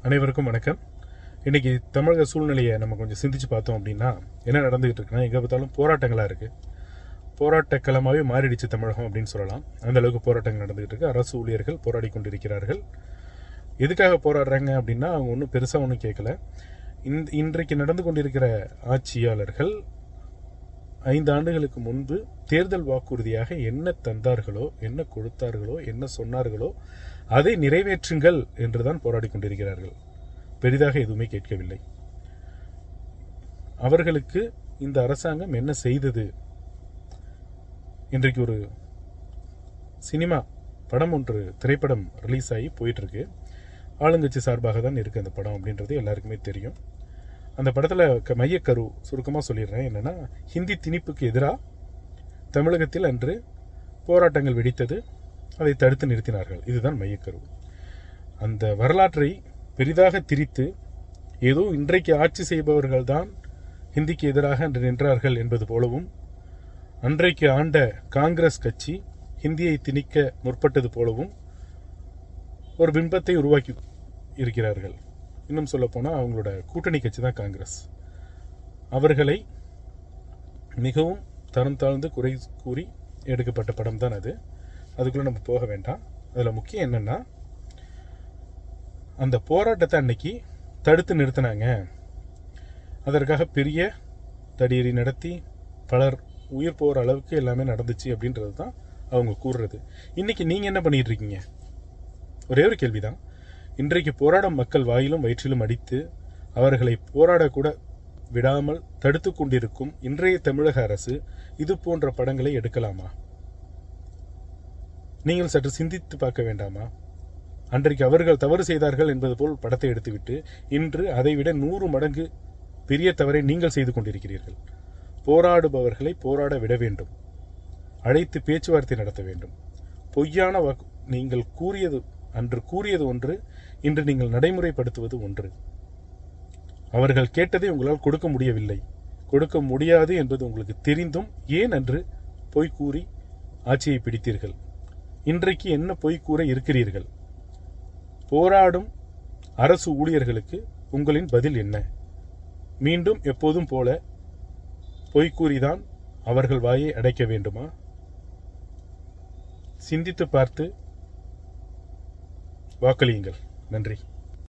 அனைவருக்கும் வணக்கம். இன்றைக்கி தமிழக சூழ்நிலையை நம்ம கொஞ்சம் சிந்திச்சு பார்த்தோம் அப்படின்னா என்ன நடந்துகிட்டு இருக்குன்னா, எங்கே பார்த்தாலும் போராட்டங்களாக இருக்குது. போராட்டக்களமாகவே மாறிடுச்சு தமிழகம் அப்படின்னு சொல்லலாம். அந்த அளவுக்கு போராட்டங்கள் நடந்துகிட்டு இருக்குது. அரசு ஊழியர்கள் போராடி கொண்டிருக்கிறார்கள். எதுக்காக போராடுறாங்க அப்படின்னா அவங்க ஒன்றும் பெருசாக ஒன்றும் கேட்கல. இன்றைக்கு நடந்து கொண்டிருக்கிற ஆட்சியாளர்கள் 5 ஆண்டுகளுக்கு முன்பு தேர்தல் வாக்குறுதியாக என்ன தந்தார்களோ, என்ன கொடுத்தார்களோ, என்ன சொன்னார்களோ அதை நிறைவேற்றுங்கள் என்றுதான் போராடி கொண்டிருக்கிறார்கள். பெரிதாக எதுவுமே கேட்கவில்லை. அவர்களுக்கு இந்த அரசாங்கம் என்ன செய்தது? இன்றைக்கு ஒரு சினிமா படம் ஒன்று, திரைப்படம் ரிலீஸ் ஆகி போயிட்டு இருக்கு. ஆளுங்கட்சி சார்பாக தான் இருக்கு அந்த படம் அப்படின்றது எல்லாருக்குமே தெரியும். அந்த படத்தில் மையக்கரு சுருக்கமாக சொல்லிடுறேன். என்னென்னா, ஹிந்தி திணிப்புக்கு எதிராக தமிழகத்தில் அன்று போராட்டங்கள் வெடித்தது. அதை தடுத்து நிறுத்தினார்கள். இதுதான் மையக்கரு. அந்த வரலாற்றை பெரிதாக திரித்து ஏதோ இன்றைக்கு ஆட்சி செய்பவர்கள் தான் ஹிந்திக்கு எதிராக அன்று நின்றார்கள் என்பது போலவும், அன்றைக்கு ஆண்ட காங்கிரஸ் கட்சி ஹிந்தியை திணிக்க முற்பட்டது போலவும் ஒரு பிம்பத்தை உருவாக்கி இருக்கிறார்கள். இன்னும் சொல்லப்போனால் அவங்களோட கூட்டணி கட்சி தான் காங்கிரஸ். அவர்களை மிகவும் தரம் தாழ்ந்து குறை கூறி எடுக்கப்பட்ட படம் தான் அது. அதுக்குள்ளே நம்ம போக வேண்டாம். அதில் முக்கியம் என்னென்னா, அந்த போராட்டத்தை அன்னைக்கு தடுத்து நிறுத்தினாங்க. அதற்காக பெரிய தடியடி நடத்தி பலர் உயிர் போகிற அளவுக்கு எல்லாமே நடந்துச்சு அப்படின்றது தான் அவங்க கூறுறது. இன்றைக்கி நீங்கள் என்ன பண்ணிகிட்டு இருக்கீங்க? ஒரே ஒரு கேள்வி தான். இன்றைக்கு போராடும் மக்கள் வாயிலும் வயிற்றிலும் அடித்து அவர்களை போராடக்கூட விடாமல் தடுத்து கொண்டிருக்கும் இன்றைய தமிழக அரசு இது போன்ற படங்களை எடுக்கலாமா? நீங்கள் சற்று சிந்தித்து பார்க்க வேண்டாமா? அன்றைக்கு அவர்கள் தவறு செய்தார்கள் என்பது போல் படத்தை எடுத்துவிட்டு இன்று அதைவிட 100 மடங்கு பெரிய தவறை நீங்கள் செய்து கொண்டிருக்கிறீர்கள். போராடுபவர்களை போராட விட வேண்டும். அழைத்து பேச்சுவார்த்தை நடத்த வேண்டும். பொய்யான நீங்கள் அன்று கூறியது ஒன்று, இன்று நீங்கள் நடைமுறைப்படுத்துவது ஒன்று. அவர்கள் கேட்டதை உங்களால் கொடுக்க முடியவில்லை, கொடுக்க முடியாது என்பது உங்களுக்கு தெரிந்தும் ஏன் அன்று பொய் கூறி ஆட்சியை பிடித்தீர்கள்? இன்றைக்கு என்ன பொய் கூற இருக்கிறீர்கள்? போராடும் அரசு ஊழியர்களுக்கு உங்களின் பதில் என்ன? மீண்டும் எப்போதும் போல பொய் கூறிதான் அவர்கள் வாயை அடைக்க வேண்டுமா? சிந்தித்து பார்த்து வாக்களியுங்கள். நன்றி.